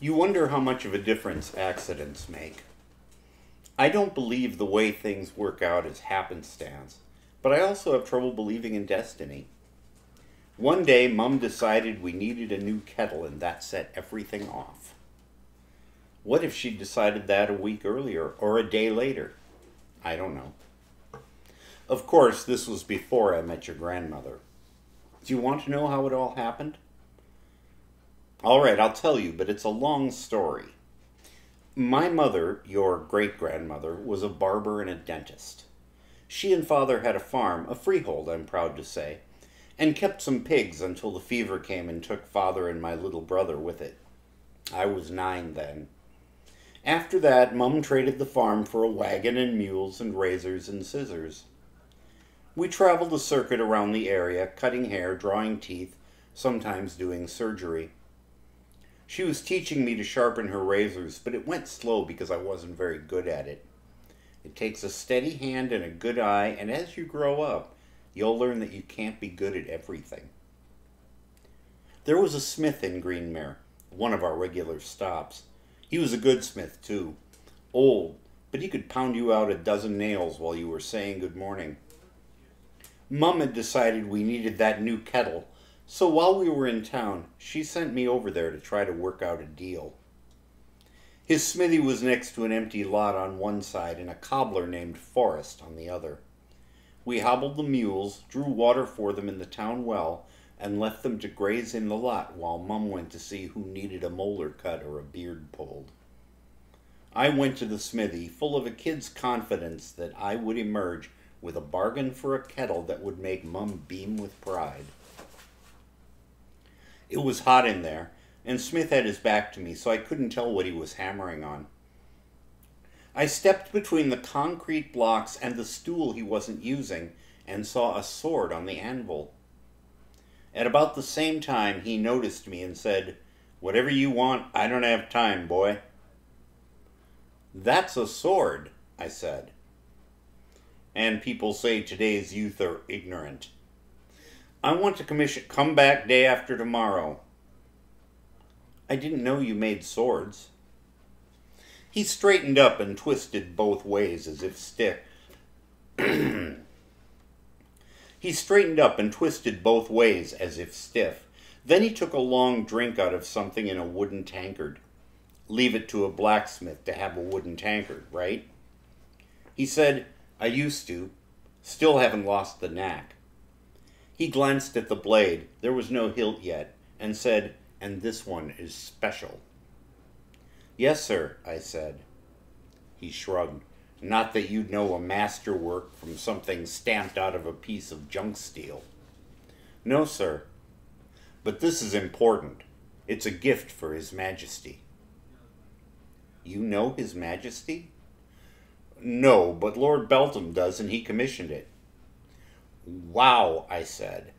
You wonder how much of a difference accidents make. I don't believe the way things work out is happenstance, but I also have trouble believing in destiny. One day, Mum decided we needed a new kettle, and that set everything off. What if she'd decided that a week earlier, or a day later? I don't know. Of course, this was before I met your grandmother. Do you want to know how it all happened? All right, I'll tell you, but it's a long story. My mother, your great-grandmother, was a barber and a dentist. She and Father had a farm, a freehold, I'm proud to say, and kept some pigs until the fever came and took Father and my little brother with it. I was 9 then. After that, Mum traded the farm for a wagon and mules and razors and scissors. We traveled a circuit around the area, cutting hair, drawing teeth, sometimes doing surgery. She was teaching me to sharpen her razors, but it went slow because I wasn't very good at it. It takes a steady hand and a good eye, and as you grow up, you'll learn that you can't be good at everything. There was a smith in Greenmere, one of our regular stops. He was a good smith, too. Old, but he could pound you out a dozen nails while you were saying good morning. Mum had decided we needed that new kettle, so while we were in town, she sent me over there to try to work out a deal. His smithy was next to an empty lot on one side and a cobbler named Forrest on the other. We hobbled the mules, drew water for them in the town well, and left them to graze in the lot while Mum went to see who needed a molar cut or a beard pulled. I went to the smithy, full of a kid's confidence that I would emerge with a bargain for a kettle that would make Mum beam with pride. It was hot in there, and Smith had his back to me, so I couldn't tell what he was hammering on. I stepped between the concrete blocks and the stool he wasn't using, and saw a sword on the anvil. At about the same time, he noticed me and said, "Whatever you want, I don't have time, boy." "That's a sword," I said. And people say today's youth are ignorant. "I want to come back day after tomorrow." "I didn't know you made swords." He straightened up and twisted both ways as if stiff. Then he took a long drink out of something in a wooden tankard. Leave it to a blacksmith to have a wooden tankard, right? He said, "I used to. Still haven't lost the knack." He glanced at the blade, there was no hilt yet, and said, "And this one is special." "Yes, sir," I said. He shrugged. "Not that you'd know a masterwork from something stamped out of a piece of junk steel." "No, sir." "But this is important. It's a gift for His Majesty." "You know His Majesty?" "No, but Lord Beltham does, and he commissioned it." "Wow," I said.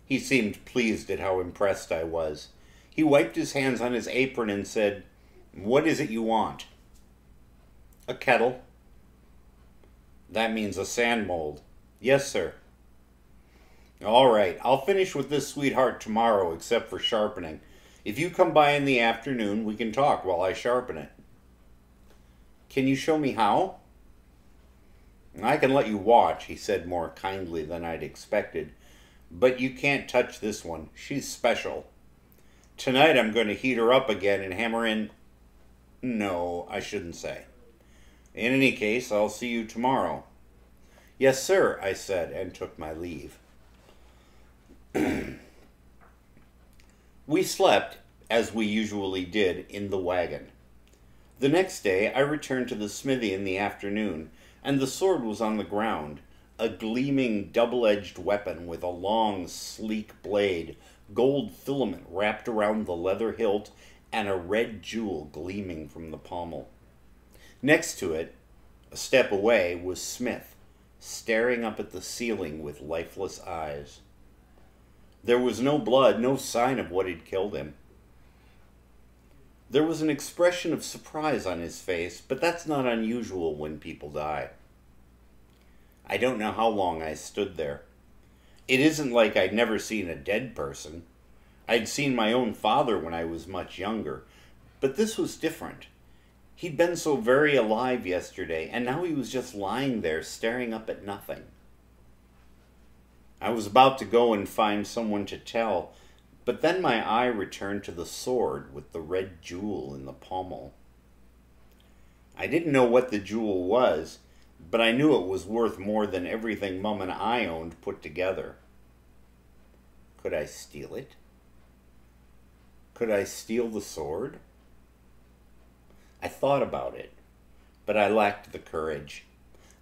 He seemed pleased at how impressed I was. He wiped his hands on his apron and said, "What is it you want?" "A kettle." "That means a sand mold." "Yes, sir." "All right, I'll finish with this sweetheart tomorrow, except for sharpening. If you come by in the afternoon, we can talk while I sharpen it." "Can you show me how?" "I can let you watch," he said more kindly than I'd expected. "But you can't touch this one. She's special. Tonight I'm going to heat her up again and hammer in... No, I shouldn't say. In any case, I'll see you tomorrow." "Yes, sir," I said, and took my leave. We slept, as we usually did, in the wagon. The next day I returned to the smithy in the afternoon, and the sword was on the ground, a gleaming double-edged weapon with a long, sleek blade, gold filament wrapped around the leather hilt, and a red jewel gleaming from the pommel. Next to it, a step away, was Smith, staring up at the ceiling with lifeless eyes. There was no blood, no sign of what had killed him. There was an expression of surprise on his face, but that's not unusual when people die. I don't know how long I stood there. It isn't like I'd never seen a dead person. I'd seen my own father when I was much younger, But this was different. He'd been so very alive yesterday, and now he was just lying there staring up at nothing. I was about to go and find someone to tell, but then my eye returned to the sword with the red jewel in the pommel. I didn't know what the jewel was, but I knew it was worth more than everything Mum and I owned put together. Could I steal it? Could I steal the sword? I thought about it, but I lacked the courage.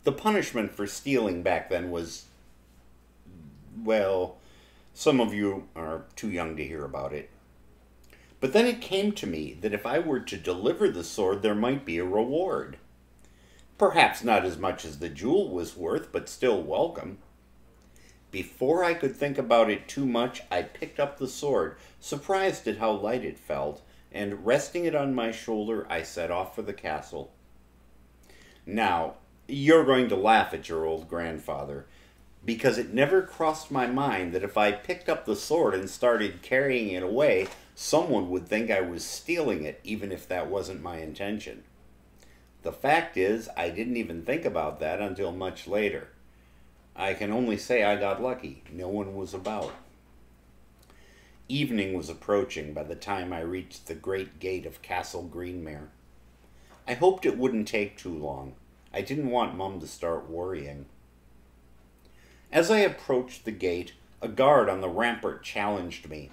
The punishment for stealing back then was, well, some of you are too young to hear about it. But then it came to me that if I were to deliver the sword, there might be a reward. Perhaps not as much as the jewel was worth, but still welcome. Before I could think about it too much, I picked up the sword, surprised at how light it felt, and resting it on my shoulder, I set off for the castle. Now, you're going to laugh at your old grandfather, because it never crossed my mind that if I picked up the sword and started carrying it away, someone would think I was stealing it, even if that wasn't my intention. The fact is, I didn't even think about that until much later. I can only say I got lucky. No one was about. Evening was approaching by the time I reached the great gate of Castle Greenmere. I hoped it wouldn't take too long. I didn't want Mum to start worrying. As I approached the gate, a guard on the rampart challenged me.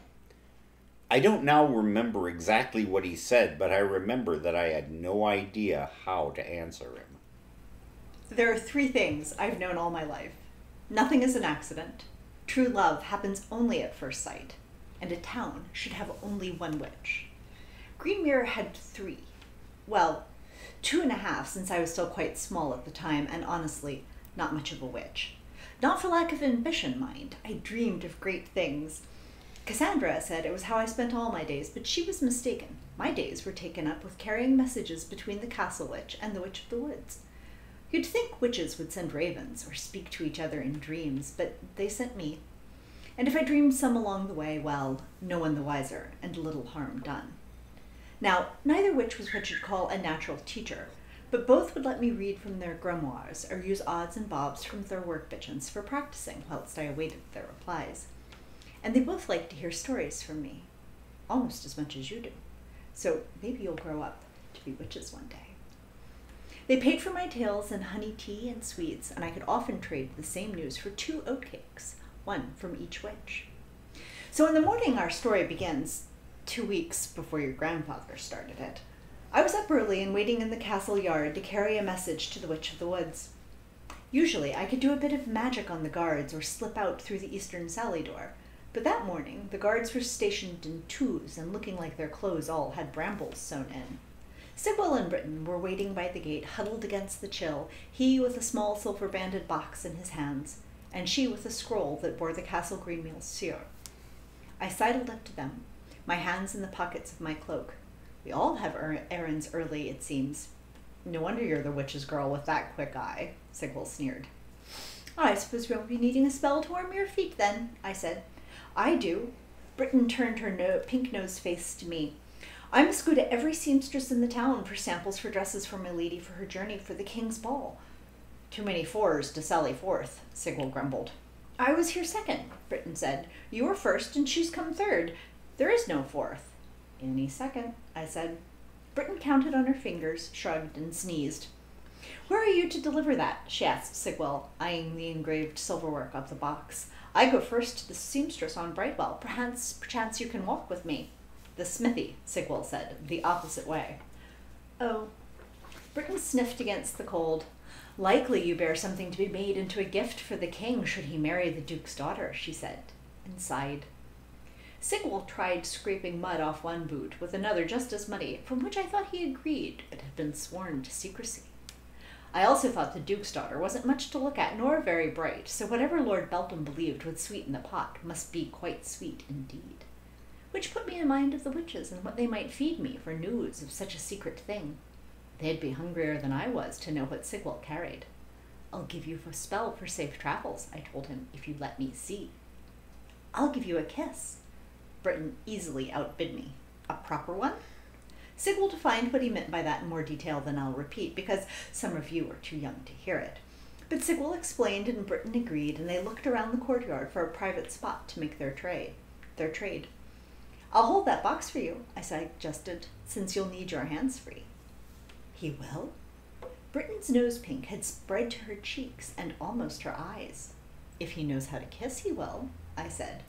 I don't now remember exactly what he said, but I remember that I had no idea how to answer him. There are 3 things I've known all my life. Nothing is an accident. True love happens only at first sight. And a town should have only 1 witch. Greenmere had 3. Well, 2.5 since I was still quite small at the time, and honestly, not much of a witch. Not for lack of ambition, mind. I dreamed of great things. Cassandra said it was how I spent all my days, but she was mistaken. My days were taken up with carrying messages between the castle witch and the witch of the woods. You'd think witches would send ravens or speak to each other in dreams, but they sent me. And if I dreamed some along the way, well, no one the wiser, and little harm done. Now, neither witch was what you'd call a natural teacher, but both would let me read from their grimoires or use odds and bobs from their workbenches for practicing whilst I awaited their replies. And they both liked to hear stories from me, almost as much as you do. So maybe you'll grow up to be witches one day. They paid for my tales in honey tea and sweets, and I could often trade the same news for 2 oatcakes, 1 from each witch. So in the morning our story begins, 2 weeks before your grandfather started it. I was up early and waiting in the castle yard to carry a message to the Witch of the Woods. Usually I could do a bit of magic on the guards or slip out through the eastern sally door, but that morning the guards were stationed in 2s and looking like their clothes all had brambles sewn in. Sybil and Britain were waiting by the gate, huddled against the chill, he with a small silver-banded box in his hands, and she with a scroll that bore the Castle Greenmere's seal. I sidled up to them, my hands in the pockets of my cloak. We all have errands early, it seems. No wonder you're the witch's girl with that quick eye, Sigil sneered. I suppose we won't be needing a spell to warm your feet then, I said. I do. Britain turned her pink-nosed face to me. I must go to every seamstress in the town for samples for dresses for my lady for her journey for the king's ball. Too many 4s to sally forth, Sigil grumbled. I was here second, Britain said. You were first and she's come third. There is no 4th. Any second, I said. Britain counted on her fingers, shrugged, and sneezed. Where are you to deliver that? She asked Sigil, eyeing the engraved silverwork of the box. I go first to the seamstress on Brightwell. Perchance you can walk with me. The smithy, Sigil said, the opposite way. Oh. Britain sniffed against the cold. Likely you bear something to be made into a gift for the king should he marry the duke's daughter, she said, and sighed. Sigil tried scraping mud off one boot with another just as muddy, from which I thought he agreed, but had been sworn to secrecy. I also thought the duke's daughter wasn't much to look at, nor very bright, so whatever Lord Beltham believed would sweeten the pot must be quite sweet indeed. Which put me in mind of the witches and what they might feed me for news of such a secret thing. They'd be hungrier than I was to know what Sigil carried. I'll give you a spell for safe travels, I told him, if you let me see. I'll give you a kiss. Britain easily outbid me. A proper one? Sigwell defined what he meant by that in more detail than I'll repeat, because some of you are too young to hear it. But Sigwell explained and Britain agreed, and they looked around the courtyard for a private spot to make their trade. "I'll hold that box for you," I suggested, "since you'll need your hands free." "He will?" Britain's nose pink had spread to her cheeks and almost her eyes. "If he knows how to kiss, he will," I said.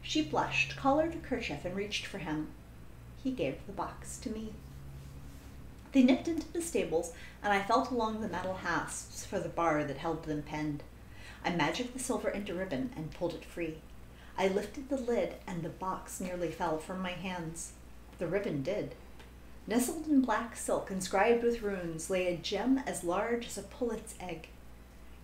She blushed, collared a kerchief, and reached for him. He gave the box to me. They nipped into the stables, and I felt along the metal hasps for the bar that held them penned. I magicked the silver into ribbon and pulled it free. I lifted the lid, and the box nearly fell from my hands. The ribbon did. Nestled in black silk, inscribed with runes, lay a gem as large as a pullet's egg.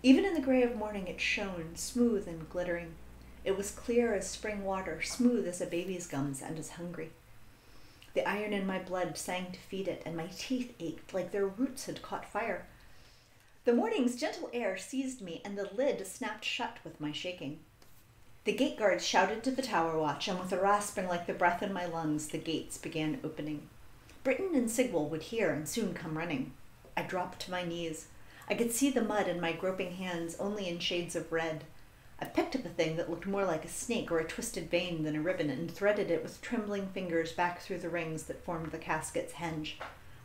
Even in the gray of morning it shone, smooth and glittering. It was clear as spring water, smooth as a baby's gums, and as hungry. The iron in my blood sang to feed it, and my teeth ached like their roots had caught fire. The morning's gentle air seized me, and the lid snapped shut with my shaking. The gate guards shouted to the tower watch, and with a rasping like the breath in my lungs, the gates began opening. Britain and Sigwell would hear and soon come running. I dropped to my knees. I could see the mud in my groping hands only in shades of red. I picked up a thing that looked more like a snake or a twisted vein than a ribbon and threaded it with trembling fingers back through the rings that formed the casket's hinge.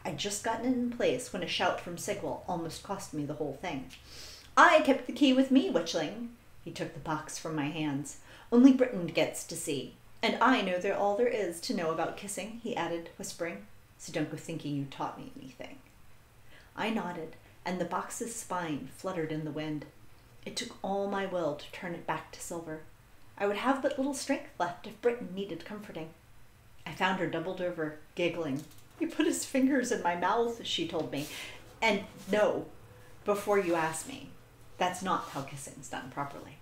I'd just gotten it in place when a shout from Sigwell almost cost me the whole thing. "I kept the key with me, witchling." He took the box from my hands. "Only Britain gets to see. And I know all there is to know about kissing," he added, whispering. "So don't go thinking you taught me anything." I nodded, and the box's spine fluttered in the wind. It took all my will to turn it back to silver. I would have but little strength left if Britain needed comforting. I found her doubled over, giggling. "He put his fingers in my mouth," she told me. "And no, before you ask me, that's not how kissing's done properly."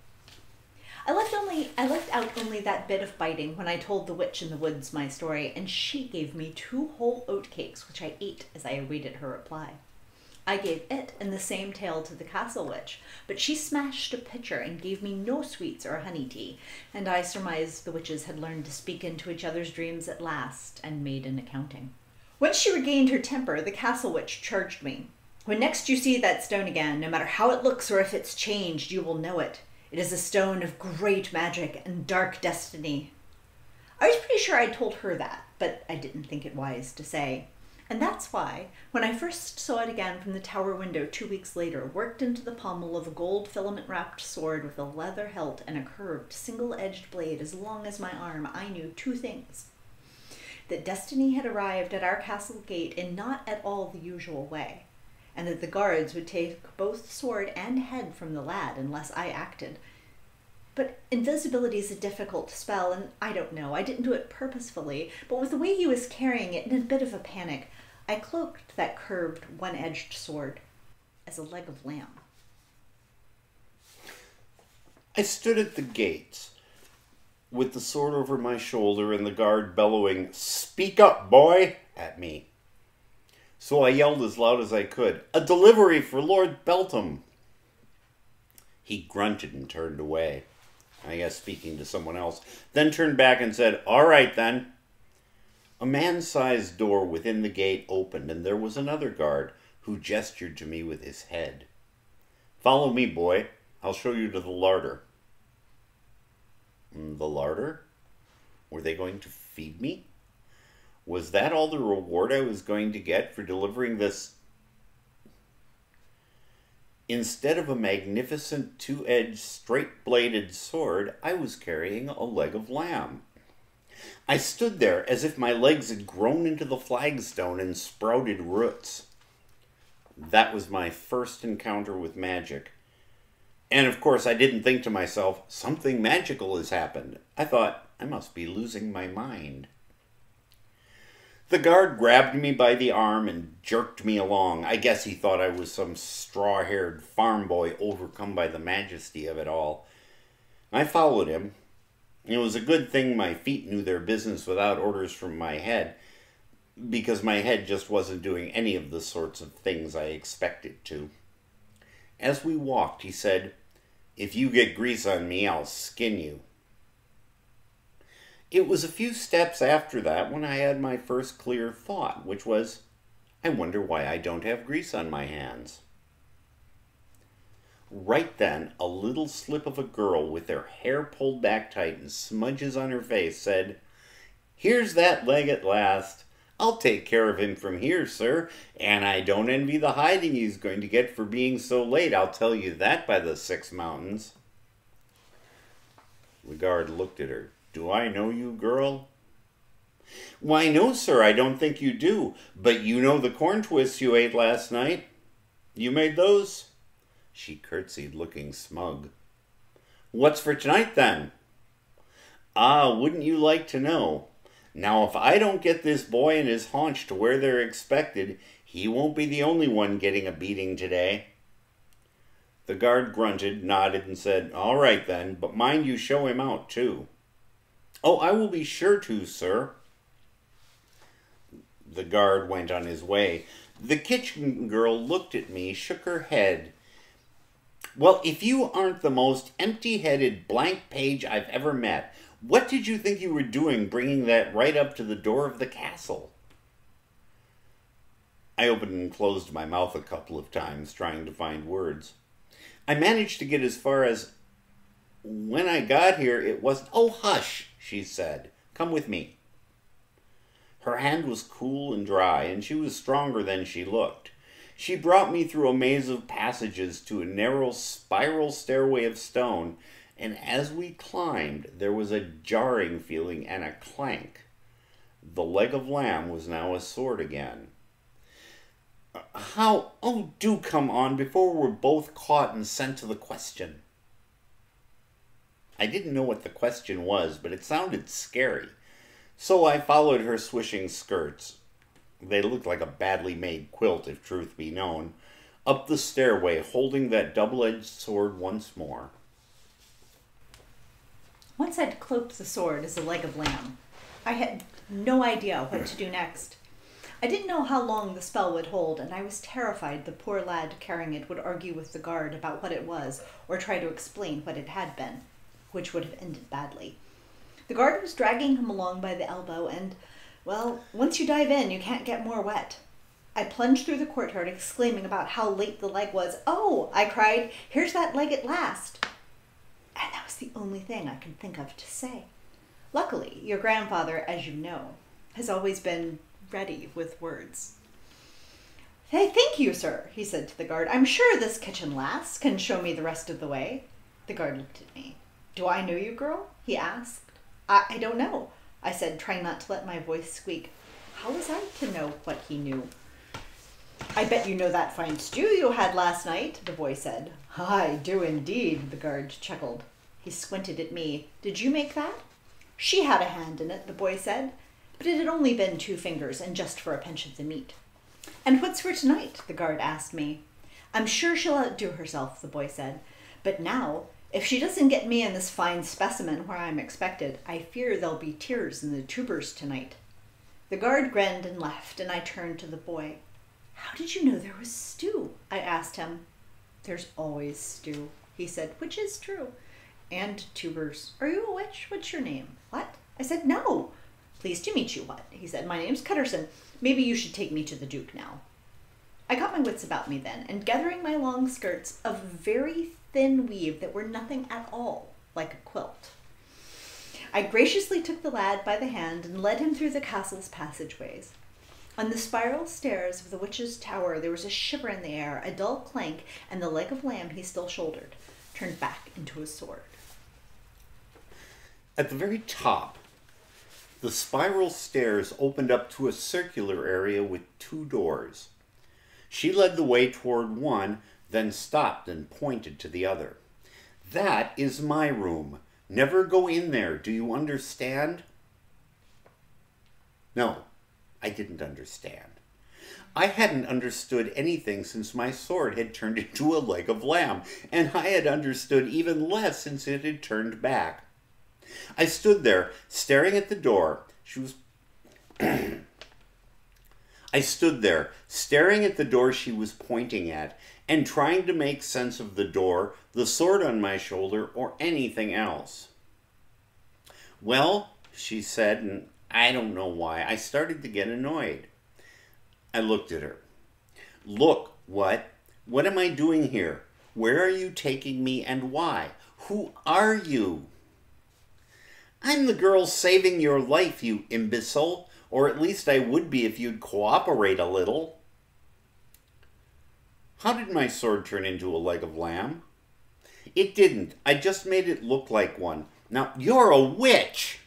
I left out only that bit of biting when I told the witch in the woods my story, and she gave me 2 whole oatcakes, which I ate as I awaited her reply. I gave it and the same tale to the castle witch, but she smashed a pitcher and gave me no sweets or honey tea, and I surmised the witches had learned to speak into each other's dreams at last and made an accounting. When she regained her temper, the castle witch charged me. "When next you see that stone again, no matter how it looks or if it's changed, you will know it. It is a stone of great magic and dark destiny." I was pretty sure I'd told her that, but I didn't think it wise to say. And that's why, when I first saw it again from the tower window 2 weeks later, worked into the pommel of a gold filament-wrapped sword with a leather hilt and a curved, single-edged blade as long as my arm, I knew 2 things. That destiny had arrived at our castle gate in not at all the usual way, and that the guards would take both sword and head from the lad unless I acted. But invisibility is a difficult spell, and I don't know, I didn't do it purposefully, but with the way he was carrying it in a bit of a panic, I cloaked that curved, one-edged sword as a leg of lamb. I stood at the gates, with the sword over my shoulder and the guard bellowing, "Speak up, boy!" at me. So I yelled as loud as I could, "A delivery for Lord Beltham!" He grunted and turned away, I guess speaking to someone else, then turned back and said, "All right, then." A man-sized door within the gate opened, and there was another guard who gestured to me with his head. "Follow me, boy. I'll show you to the larder." The larder? Were they going to feed me? Was that all the reward I was going to get for delivering this? Instead of a magnificent 2-edged, straight-bladed sword, I was carrying a leg of lamb. I stood there as if my legs had grown into the flagstone and sprouted roots. That was my first encounter with magic. And of course I didn't think to myself, something magical has happened. I thought, I must be losing my mind. The guard grabbed me by the arm and jerked me along. I guess he thought I was some straw-haired farm boy overcome by the majesty of it all. I followed him. It was a good thing my feet knew their business without orders from my head, because my head just wasn't doing any of the sorts of things I expected to. As we walked, he said, "If you get grease on me, I'll skin you." It was a few steps after that when I had my first clear thought, which was, I wonder why I don't have grease on my hands. Right then, a little slip of a girl with her hair pulled back tight and smudges on her face said, "Here's that leg at last. I'll take care of him from here, sir, and I don't envy the hiding he's going to get for being so late, I'll tell you that by the 6 mountains." The guard looked at her. "Do I know you, girl?" "Why, no, sir, I don't think you do, but you know the corn twists you ate last night. You made those?" She curtsied, looking smug. "What's for tonight, then?" "Ah, wouldn't you like to know? Now, if I don't get this boy and his haunch to where they're expected, he won't be the only one getting a beating today." The guard grunted, nodded, and said, "All right, then, but mind you show him out, too." "Oh, I will be sure to, sir." The guard went on his way. The kitchen girl looked at me, shook her head. "Well, if you aren't the most empty-headed blank page I've ever met, what did you think you were doing bringing that right up to the door of the castle?" I opened and closed my mouth a couple of times, trying to find words. I managed to get as far as, "When I got here, it wasn't—" "Oh, hush," she said. "Come with me." Her hand was cool and dry, and she was stronger than she looked. She brought me through a maze of passages to a narrow spiral stairway of stone, and as we climbed, there was a jarring feeling and a clank. The leg of lamb was now a sword again. "How? Oh, do come on before we're both caught and sent to the question." I didn't know what the question was, but it sounded scary. So I followed her swishing skirts. They looked like a badly made quilt, if truth be known, up the stairway, holding that double-edged sword once more. Once I'd cloaked the sword as a leg of lamb, I had no idea what to do next. I didn't know how long the spell would hold, and I was terrified the poor lad carrying it would argue with the guard about what it was, or try to explain what it had been, which would have ended badly. The guard was dragging him along by the elbow, and, well, once you dive in, you can't get more wet. I plunged through the courtyard, exclaiming about how late the leg was. "Oh," I cried, "here's that leg at last." And that was the only thing I could think of to say. Luckily, your grandfather, as you know, has always been ready with words. "Hey, thank you, sir," he said to the guard. "I'm sure this kitchen lass can show me the rest of the way." The guard looked at me. "Do I know you, girl?" he asked. I don't know," I said, trying not to let my voice squeak. How was I to know what he knew? "I bet you know that fine stew you had last night," the boy said. "I do indeed," the guard chuckled. He squinted at me. "Did you make that?" "She had a hand in it," the boy said, "but it had only been 2 fingers and just for a pinch of the meat." "And what's for tonight?" the guard asked me. "I'm sure she'll outdo herself," the boy said. "But now, if she doesn't get me and this fine specimen where I'm expected, I fear there'll be tears in the tubers tonight." The guard grinned and left, and I turned to the boy. "How did you know there was stew?" I asked him. "There's always stew," he said, which is true. "And tubers. Are you a witch? What's your name?" "What?" I said, "No." "Pleased to meet you, what?" he said. "My name's Cutterson. Maybe you should take me to the Duke now." I got my wits about me then, and gathering my long skirts of very thin weave that were nothing at all like a quilt, I graciously took the lad by the hand and led him through the castle's passageways. On the spiral stairs of the witch's tower there was a shiver in the air, a dull clank, and the leg of lamb he still shouldered turned back into a sword. At the very top, the spiral stairs opened up to a circular area with 2 doors. She led the way toward one, then stopped and pointed to the other. "That is my room. Never go in there, do you understand?" No, I didn't understand. I hadn't understood anything since my sword had turned into a leg of lamb, and I had understood even less since it had turned back. I stood there, staring at the door. I stood there, staring at the door she was pointing at, and trying to make sense of the door, the sword on my shoulder, or anything else. "Well," she said, and I don't know why. I started to get annoyed. I looked at her. Look, what? What am I doing here? Where are you taking me and why? Who are you? I'm the girl saving your life, you imbecile. Or at least I would be if you'd cooperate a little. How did my sword turn into a leg of lamb? It didn't. I just made it look like one. Now, you're a witch!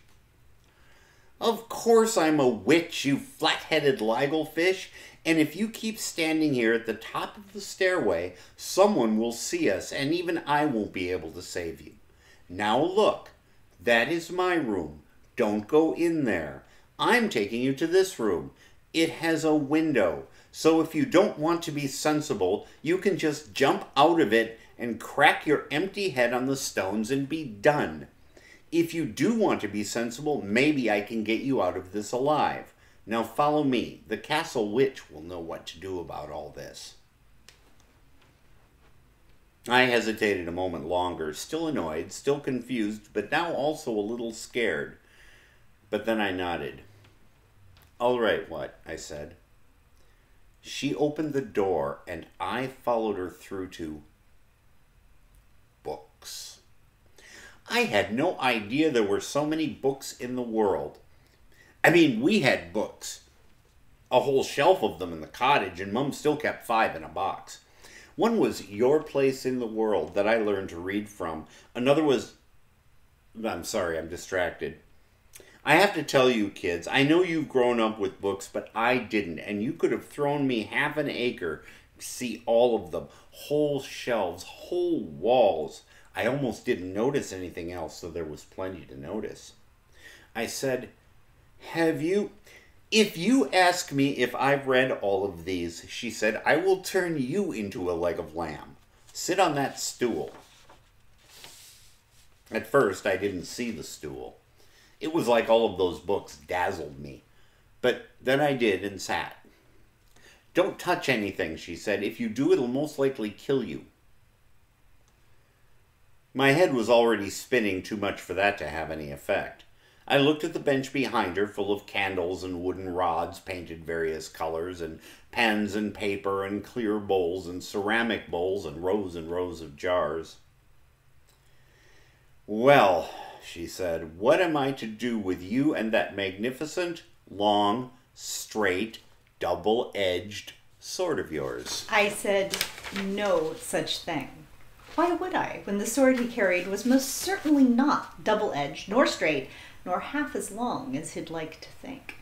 Of course I'm a witch, you flat-headed Ligelfish. And if you keep standing here at the top of the stairway, someone will see us, and even I won't be able to save you. Now look, that is my room. Don't go in there. I'm taking you to this room. It has a window, so if you don't want to be sensible, you can just jump out of it and crack your empty head on the stones and be done. If you do want to be sensible, maybe I can get you out of this alive. Now follow me. The castle witch will know what to do about all this. I hesitated a moment longer, still annoyed, still confused, but now also a little scared. But then I nodded. All right, what? I said. She opened the door, and I followed her through to books. I had no idea there were so many books in the world. I mean, we had books. A whole shelf of them in the cottage, and Mum still kept 5 in a box. One was Your Place in the World that I learned to read from. Another was... I'm sorry, I'm distracted. I have to tell you, kids, I know you've grown up with books, but I didn't, and you could have thrown me half an acre to see all of them. Whole shelves, whole walls. I almost didn't notice anything else, so there was plenty to notice. I said, have you... If you ask me if I've read all of these, she said, I will turn you into a leg of lamb. Sit on that stool. At first, I didn't see the stool. It was like all of those books dazzled me. But then I did and sat. Don't touch anything, she said. If you do, it'll most likely kill you. My head was already spinning too much for that to have any effect. I looked at the bench behind her, full of candles and wooden rods painted various colors, and pens and paper and clear bowls and ceramic bowls and rows of jars. Well, she said, what am I to do with you and that magnificent, long, straight, double-edged sword of yours? I said no such thing. Why would I, when the sword he carried was most certainly not double-edged, nor straight, nor half as long as he'd like to think.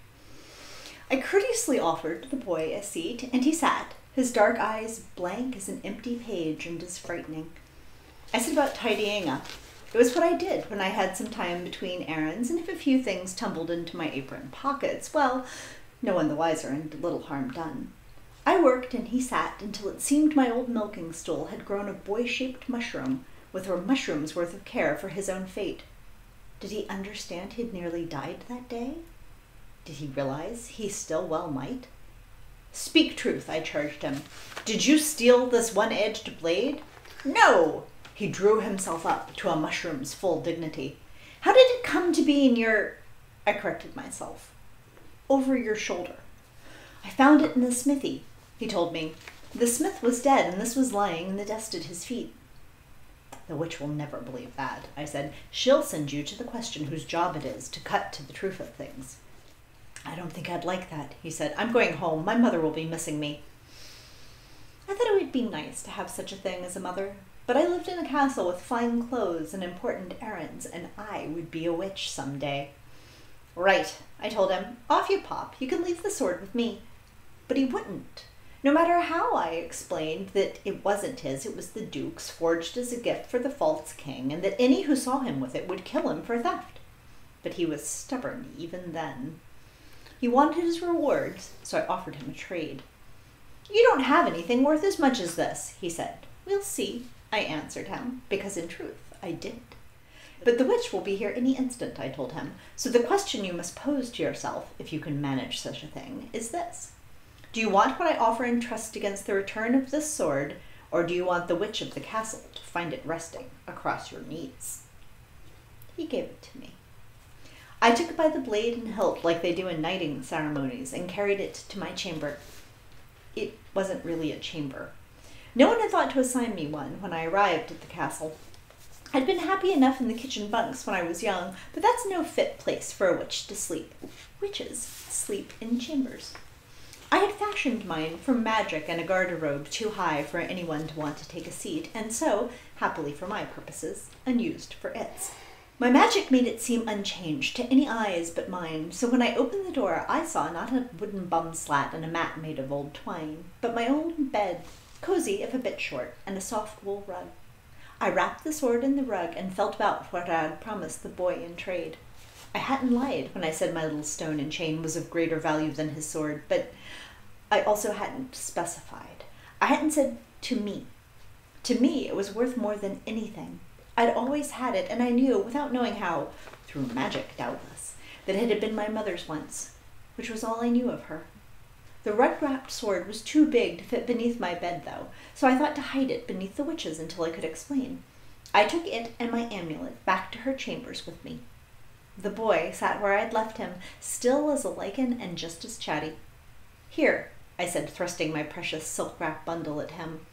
I courteously offered the boy a seat, and he sat, his dark eyes blank as an empty page and as frightening. I set about tidying up. It was what I did when I had some time between errands, and if a few things tumbled into my apron pockets, well, no one the wiser and little harm done. I worked and he sat until it seemed my old milking stool had grown a boy-shaped mushroom, with a mushroom's worth of care for his own fate. Did he understand he'd nearly died that day? Did he realize he still well might? Speak truth, I charged him. Did you steal this one-edged blade? No! He drew himself up to a mushroom's full dignity. How did it come to be in your... I corrected myself. Over your shoulder. I found it in the smithy, he told me. The smith was dead, and this was lying in the dust at his feet. The witch will never believe that, I said. She'll send you to the question whose job it is to cut to the truth of things. I don't think I'd like that, he said. I'm going home. My mother will be missing me. I thought it would be nice to have such a thing as a mother, but I lived in a castle with fine clothes and important errands, and I would be a witch some day. Right, I told him. Off you pop. You can leave the sword with me. But he wouldn't. No matter how I explained that it wasn't his, it was the Duke's, forged as a gift for the false king, and that any who saw him with it would kill him for theft. But he was stubborn even then. He wanted his rewards, so I offered him a trade. You don't have anything worth as much as this, he said. We'll see, I answered him, because in truth I did. But the witch will be here any instant, I told him, so the question you must pose to yourself, if you can manage such a thing, is this. Do you want what I offer in trust against the return of this sword, or do you want the witch of the castle to find it resting across your knees? He gave it to me. I took it by the blade and hilt like they do in knighting ceremonies and carried it to my chamber. It wasn't really a chamber. No one had thought to assign me one when I arrived at the castle. I'd been happy enough in the kitchen bunks when I was young, but that's no fit place for a witch to sleep. Witches sleep in chambers. I had fashioned mine from magic and a garderobe too high for anyone to want to take a seat, and so, happily for my purposes, unused for its. My magic made it seem unchanged to any eyes but mine, so when I opened the door I saw not a wooden bum slat and a mat made of old twine, but my own bed, cozy if a bit short, and a soft wool rug. I wrapped the sword in the rug and felt about what I had promised the boy in trade. I hadn't lied when I said my little stone and chain was of greater value than his sword, but I also hadn't specified. I hadn't said to me. To me, it was worth more than anything. I'd always had it, and I knew, without knowing how, through magic doubtless, that it had been my mother's once, which was all I knew of her. The rug-wrapped sword was too big to fit beneath my bed, though, so I thought to hide it beneath the witches until I could explain. I took it and my amulet back to her chambers with me. The boy sat where I had left him, still as a lichen and just as chatty. "Here," I said, thrusting my precious silk-wrapped bundle at him.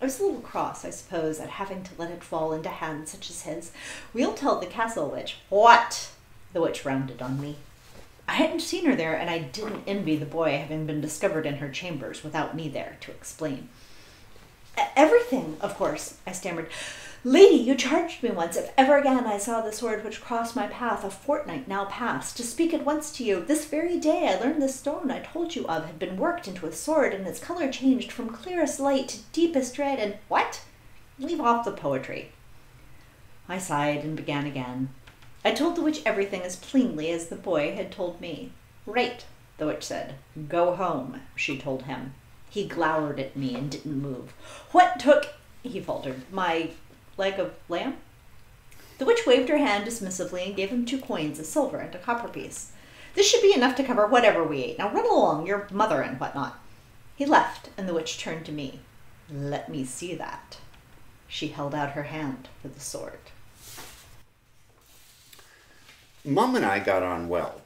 I was a little cross, I suppose, at having to let it fall into hands such as his. "We'll tell the castle witch." "What?" the witch rounded on me. I hadn't seen her there, and I didn't envy the boy having been discovered in her chambers without me there to explain. "Everything, of course," I stammered. "Lady, you charged me once, if ever again I saw the sword which crossed my path a fortnight now past, to speak at once to you. This very day I learned the stone I told you of had been worked into a sword, and its color changed from clearest light to deepest red, and—" "What? Leave off the poetry." I sighed and began again. I told the witch everything as plainly as the boy had told me. "Right," the witch said. "Go home," she told him. He glowered at me and didn't move. "What took—" he faltered. "My leg of lamb?" The witch waved her hand dismissively and gave him 2 coins, a silver and a copper piece. "This should be enough to cover whatever we ate. Now run along, your mother and whatnot." He left, and the witch turned to me. "Let me see that." She held out her hand for the sword. Mum and I got on well.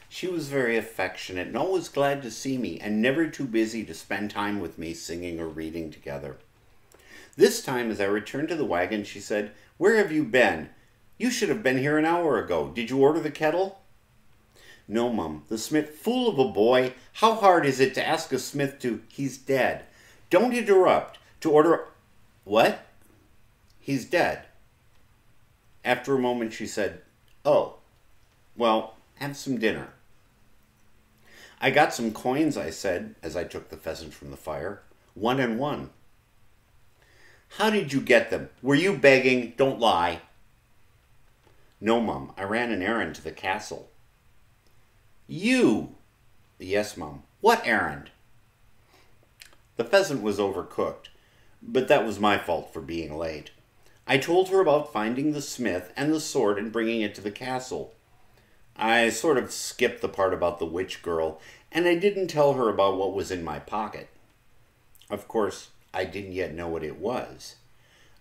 She was very affectionate and always glad to see me and never too busy to spend time with me singing or reading together. This time, as I returned to the wagon, she said, "Where have you been? You should have been here an hour ago. Did you order the kettle?" "No, Mum. The smith—" "Fool of a boy! How hard is it to ask a smith to—" "He's dead. Don't interrupt. To order—" "What?" "He's dead." After a moment she said, "Oh, well, have some dinner." "I got some coins," I said, as I took the pheasant from the fire. 1 and 1. "How did you get them? Were you begging? Don't lie." "No, Mum. I ran an errand to the castle." "You?" "Yes, Mum." "What errand?" The pheasant was overcooked, but that was my fault for being late. I told her about finding the smith and the sword and bringing it to the castle. I sort of skipped the part about the witch girl, and I didn't tell her about what was in my pocket. Of course, I didn't yet know what it was.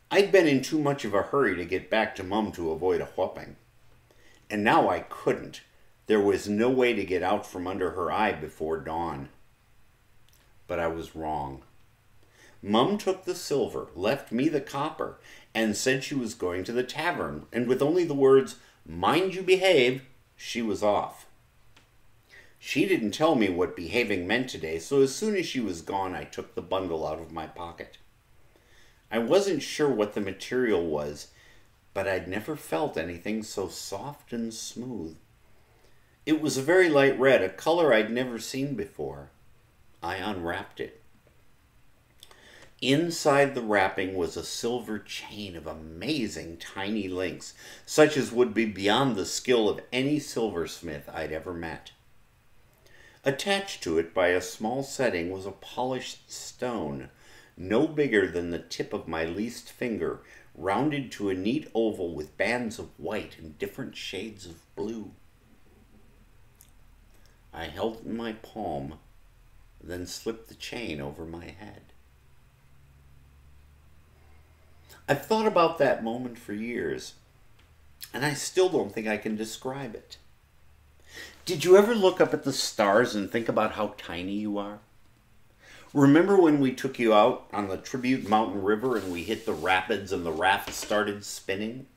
I'd been in too much of a hurry to get back to Mum to avoid a whooping. And now I couldn't. There was no way to get out from under her eye before dawn. But I was wrong. Mum took the silver, left me the copper, and said she was going to the tavern, and with only the words, "Mind you behave," she was off. She didn't tell me what behaving meant today, so as soon as she was gone, I took the bundle out of my pocket. I wasn't sure what the material was, but I'd never felt anything so soft and smooth. It was a very light red, a color I'd never seen before. I unwrapped it. Inside the wrapping was a silver chain of amazing tiny links, such as would be beyond the skill of any silversmith I'd ever met. Attached to it by a small setting was a polished stone, no bigger than the tip of my least finger, rounded to a neat oval with bands of white and different shades of blue. I held it in my palm, then slipped the chain over my head. I've thought about that moment for years. and I still don't think I can describe it. Did you ever look up at the stars and think about how tiny you are? Remember when we took you out on the Tribute Mountain River and we hit the rapids and the raft started spinning?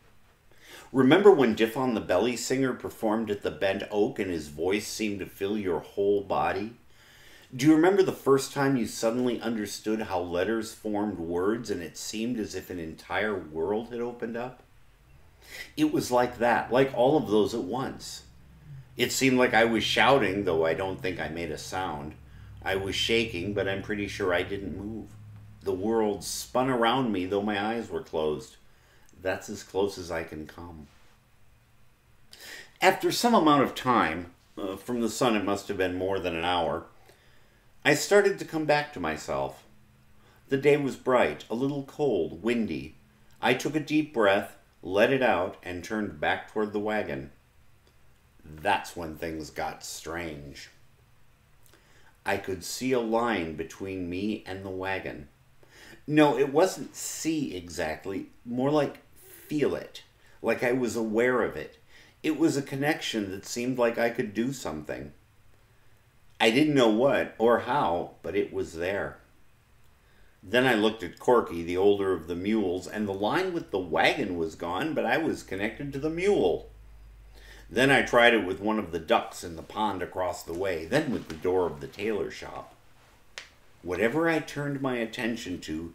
Remember when Diffon the Belly Singer performed at the Bent Oak and his voice seemed to fill your whole body? Do you remember the first time you suddenly understood how letters formed words and it seemed as if an entire world had opened up? It was like that, like all of those at once. It seemed like I was shouting, though I don't think I made a sound. I was shaking, but I'm pretty sure I didn't move. The world spun around me, though my eyes were closed. That's as close as I can come. After some amount of time, from the sun it must have been more than an hour, I started to come back to myself. The day was bright, a little cold, windy. I took a deep breath, let it out, and turned back toward the wagon. That's when things got strange. I could see a line between me and the wagon. No, it wasn't see exactly, more like feel it, like I was aware of it. It was a connection that seemed like I could do something. I didn't know what or how, but it was there. Then I looked at Corky, the older of the mules, and the line with the wagon was gone, but I was connected to the mule. Then I tried it with one of the ducks in the pond across the way, then with the door of the tailor shop. Whatever I turned my attention to,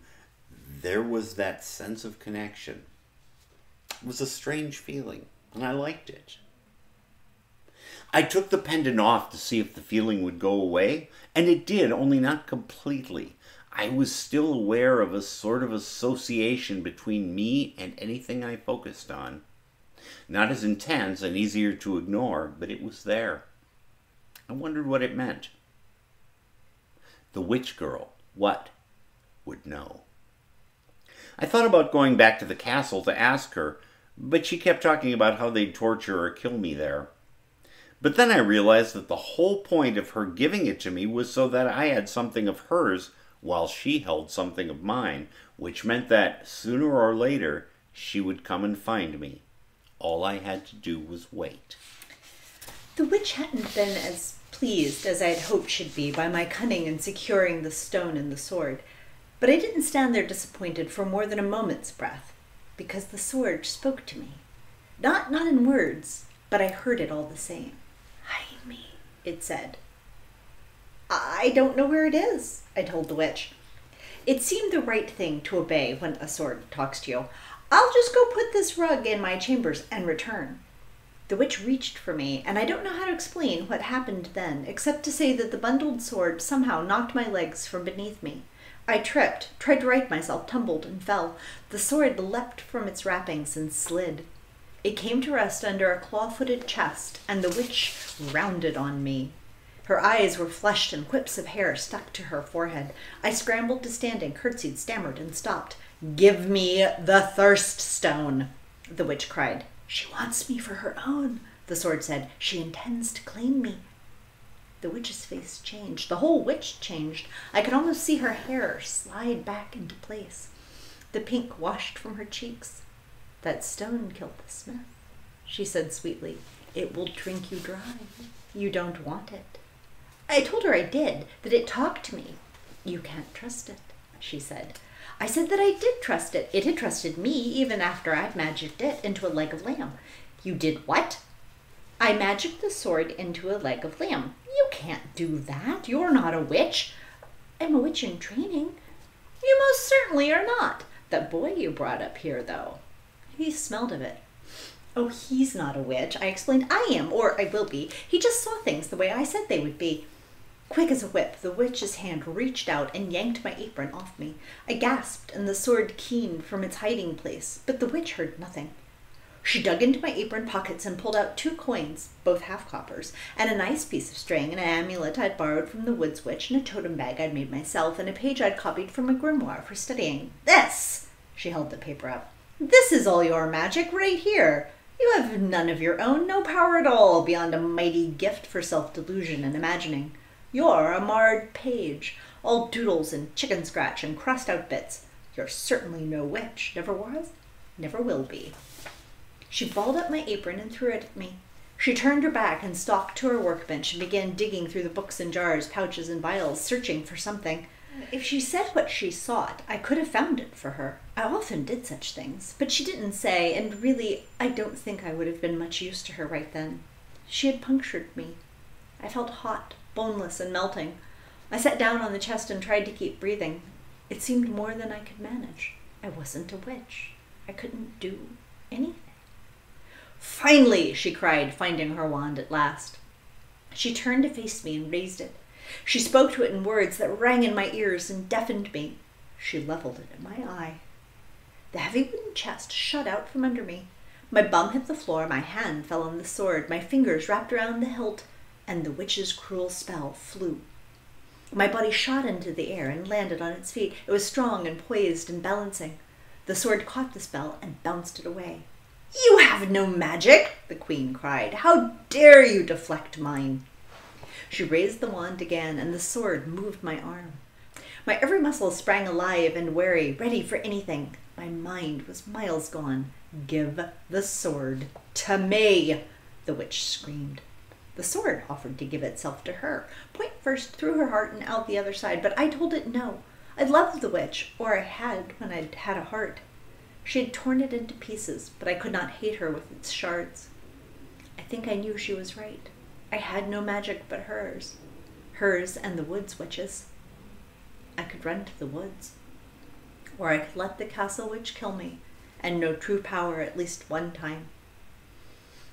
there was that sense of connection. It was a strange feeling, and I liked it. I took the pendant off to see if the feeling would go away, and it did, only not completely. I was still aware of a sort of association between me and anything I focused on. Not as intense and easier to ignore, but it was there. I wondered what it meant. The witch girl, what, would know. I thought about going back to the castle to ask her, but she kept talking about how they'd torture or kill me there. But then I realized that the whole point of her giving it to me was so that I had something of hers while she held something of mine, which meant that sooner or later she would come and find me. All I had to do was wait. The witch hadn't been as pleased as I had hoped she'd be by my cunning in securing the stone and the sword, but I didn't stand there disappointed for more than a moment's breath, because the sword spoke to me. Not in words, but I heard it all the same. Hide me, it said. I don't know where it is, I told the witch. It seemed the right thing to obey when a sword talks to you. I'll just go put this rug in my chambers and return. The witch reached for me, and I don't know how to explain what happened then, except to say that the bundled sword somehow knocked my legs from beneath me. I tripped, tried to right myself, tumbled, and fell. The sword leapt from its wrappings and slid. It came to rest under a claw-footed chest, and the witch rounded on me. Her eyes were flushed and quips of hair stuck to her forehead. I scrambled to standing, curtsied, stammered, and stopped. "Give me the thirst stone," the witch cried. "She wants me for her own," the sword said. "She intends to claim me." The witch's face changed. The whole witch changed. I could almost see her hair slide back into place. The pink washed from her cheeks. "That stone killed the smith," she said sweetly. "It will drink you dry. You don't want it." I told her I did, that it talked to me. "You can't trust it," she said. I said that I did trust it. It had trusted me even after I'd magicked it into a leg of lamb. "You did what?" "I magicked the sword into a leg of lamb." "You can't do that. You're not a witch." "I'm a witch in training." "You most certainly are not. That boy you brought up here, though." He smelled of it. "Oh, he's not a witch," I explained. "I am, or I will be. He just saw things the way I said they would be." Quick as a whip, the witch's hand reached out and yanked my apron off me. I gasped, and the sword keened from its hiding place, but the witch heard nothing. She dug into my apron pockets and pulled out 2 coins, both half-coppers, and a nice piece of string, and an amulet I'd borrowed from the woods witch, and a totem bag I'd made myself, and a page I'd copied from a grimoire for studying. "This!" She held the paper up. "This is all your magic right here. You have none of your own, no power at all, beyond a mighty gift for self-delusion and imagining. You're a marred page, all doodles and chicken scratch and crossed-out bits. You're certainly no witch, never was, never will be." She balled up my apron and threw it at me. She turned her back and stalked to her workbench and began digging through the books and jars, pouches and vials, searching for something. If she said what she sought, I could have found it for her. I often did such things, but she didn't say, and really, I don't think I would have been much use to her right then. She had punctured me. I felt hot, boneless, and melting. I sat down on the chest and tried to keep breathing. It seemed more than I could manage. I wasn't a witch. I couldn't do anything. "Finally!" she cried, finding her wand at last. She turned to face me and raised it. She spoke to it in words that rang in my ears and deafened me. She leveled it at my eye. The heavy wooden chest shot out from under me. My bum hit the floor, my hand fell on the sword, my fingers wrapped around the hilt, and the witch's cruel spell flew. My body shot into the air and landed on its feet. It was strong and poised and balancing. The sword caught the spell and bounced it away. "You have no magic!" the queen cried. "How dare you deflect mine?" She raised the wand again, and the sword moved my arm. My every muscle sprang alive and wary, ready for anything. My mind was miles gone. "Give the sword to me!" the witch screamed. The sword offered to give itself to her, point first through her heart and out the other side, but I told it no. I loved the witch, or I had when I'd had a heart. She had torn it into pieces, but I could not hate her with its shards. I think I knew she was right. I had no magic but hers. Hers and the woods witches. I could run to the woods. Or I could let the castle witch kill me, and know true power at least one time.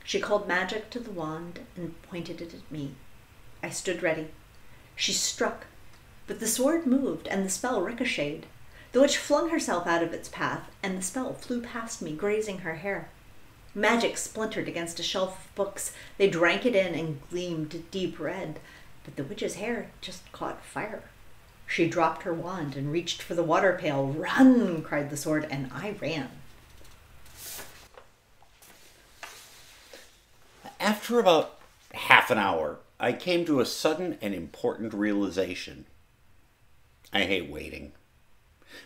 She called magic to the wand and pointed it at me. I stood ready. She struck, but the sword moved and the spell ricocheted. The witch flung herself out of its path, and the spell flew past me, grazing her hair. Magic splintered against a shelf of books. They drank it in and gleamed deep red, but the witch's hair just caught fire. She dropped her wand and reached for the water pail. "Run!" cried the sword, and I ran. After about half an hour, I came to a sudden and important realization. I hate waiting.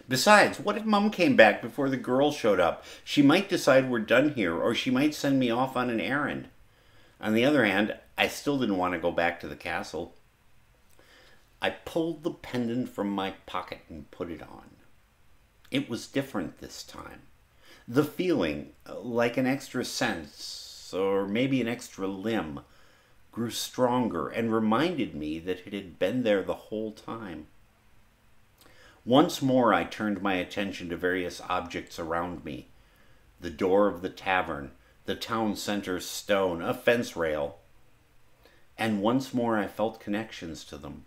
Besides, what if Mum came back before the girls showed up? She might decide we're done here, or she might send me off on an errand. On the other hand, I still didn't want to go back to the castle. I pulled the pendant from my pocket and put it on. It was different this time. The feeling, like an extra sense, or maybe an extra limb, grew stronger and reminded me that it had been there the whole time. Once more I turned my attention to various objects around me. The door of the tavern, the town center stone, a fence rail. And once more I felt connections to them.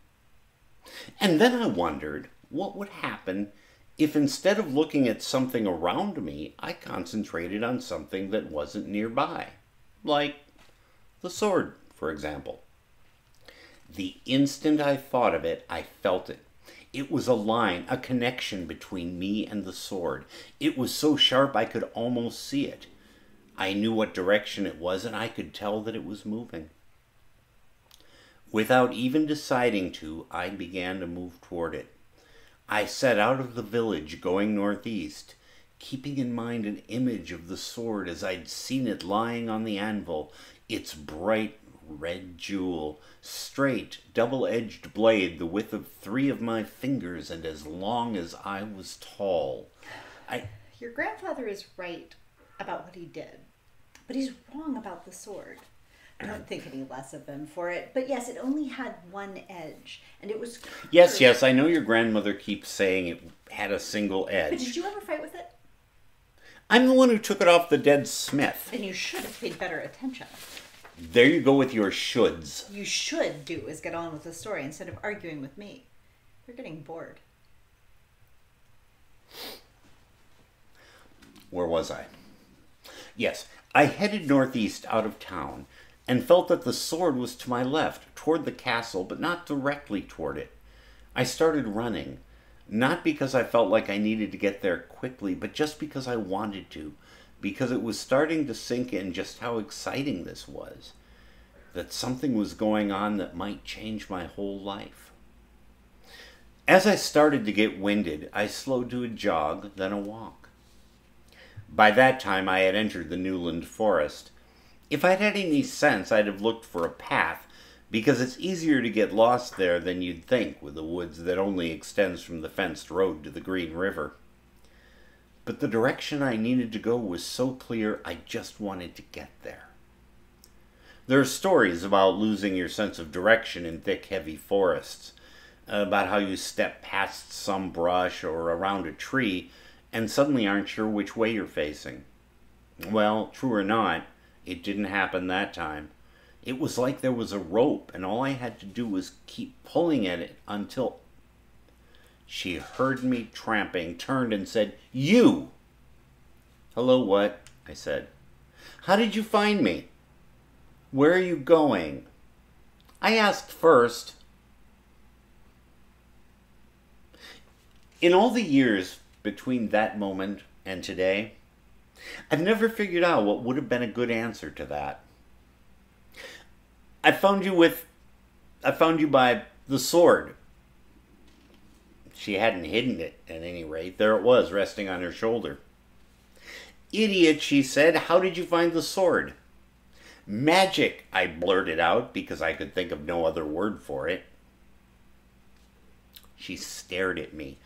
And then I wondered what would happen if instead of looking at something around me, I concentrated on something that wasn't nearby. Like the sword, for example. The instant I thought of it, I felt it. It was a line, a connection between me and the sword. It was so sharp I could almost see it. I knew what direction it was, and I could tell that it was moving. Without even deciding to, I began to move toward it. I set out of the village, going northeast, keeping in mind an image of the sword as I'd seen it lying on the anvil, its bright red jewel, straight, double-edged blade the width of 3 of my fingers and as long as I was tall. Your grandfather is right about what he did, but he's wrong about the sword. I don't think any less of him for it, but yes, it only had one edge, and it was... Yes, I know your grandmother keeps saying it had a single edge. But did you ever fight with it? I'm the one who took it off the dead smith. Then you should have paid better attention. There you go with your shoulds. You should do is get on with the story instead of arguing with me. You're getting bored. Where was I? Yes, I headed northeast out of town and felt that the sword was to my left, toward the castle, but not directly toward it. I started running, not because I felt like I needed to get there quickly, but just because I wanted to, because it was starting to sink in just how exciting this was, that something was going on that might change my whole life. As I started to get winded, I slowed to a jog, then a walk. By that time I had entered the Newland forest. If I'd had any sense, I'd have looked for a path, because it's easier to get lost there than you'd think with a woods that only extends from the fenced road to the Green River. But the direction I needed to go was so clear I just wanted to get there. There are stories about losing your sense of direction in thick, heavy forests, about how you step past some brush or around a tree and suddenly aren't sure which way you're facing. Well, true or not, it didn't happen that time. It was like there was a rope, and all I had to do was keep pulling at it until... She heard me tramping, turned and said, "You!" "Hello, what?" I said. "How did you find me?" "Where are you going?" "I asked first." In all the years between that moment and today, I've never figured out what would have been a good answer to that. I found you by the sword. She hadn't hidden it, at any rate. There it was, resting on her shoulder. "Idiot," she said. "How did you find the sword?" "Magic," I blurted out, because I could think of no other word for it. She stared at me.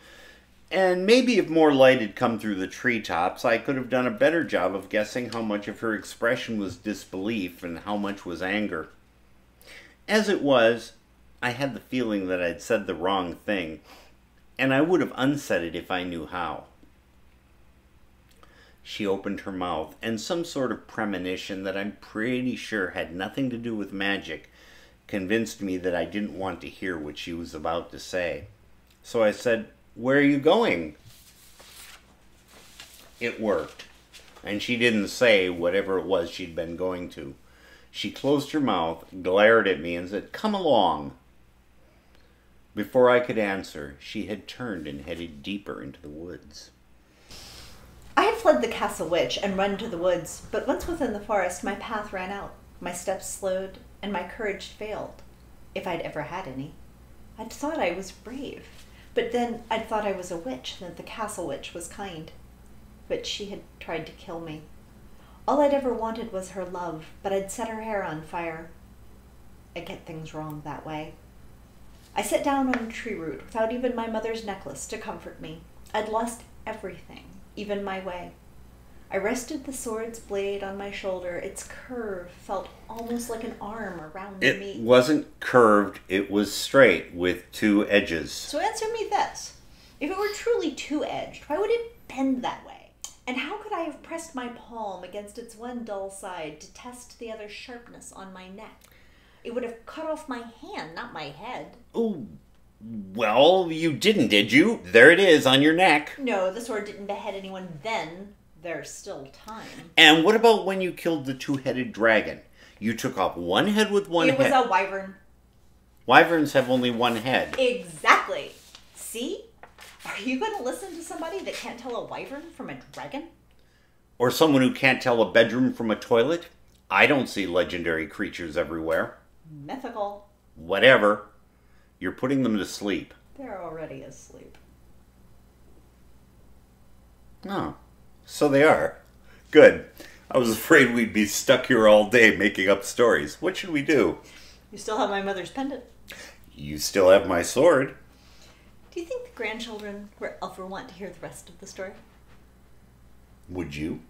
And maybe if more light had come through the treetops, I could have done a better job of guessing how much of her expression was disbelief and how much was anger. As it was, I had the feeling that I'd said the wrong thing, and I would have unsaid it if I knew how. She opened her mouth, and some sort of premonition that I'm pretty sure had nothing to do with magic convinced me that I didn't want to hear what she was about to say. So I said, "Where are you going?" It worked, and she didn't say whatever it was she'd been going to. She closed her mouth, glared at me, and said, "Come along." Before I could answer, she had turned and headed deeper into the woods. I had fled the castle witch and run to the woods, but once within the forest, my path ran out, my steps slowed, and my courage failed, if I'd ever had any. I'd thought I was brave, but then I'd thought I was a witch, and that the castle witch was kind. But she had tried to kill me. All I'd ever wanted was her love, but I'd set her hair on fire. I get things wrong that way. I sat down on a tree root without even my mother's necklace to comfort me. I'd lost everything, even my way. I rested the sword's blade on my shoulder. Its curve felt almost like an arm around me. It wasn't curved, it was straight with two edges. So answer me this. If it were truly two-edged, why would it bend that way? And how could I have pressed my palm against its one dull side to test the other sharpness on my neck? It would have cut off my hand, not my head. Oh, well, you didn't, did you? There it is on your neck. No, the sword didn't behead anyone then. There's still time. And what about when you killed the two-headed dragon? You took off one head with one head. It was a wyvern. Wyverns have only one head. Exactly. See? Are you going to listen to somebody that can't tell a wyvern from a dragon? Or someone who can't tell a bedroom from a toilet? I don't see legendary creatures everywhere. Mythical. Whatever. You're putting them to sleep. They're already asleep. Oh, so they are. Good. I was afraid we'd be stuck here all day making up stories. What should we do? You still have my mother's pendant. You still have my sword. Do you think the grandchildren will ever want to hear the rest of the story? Would you?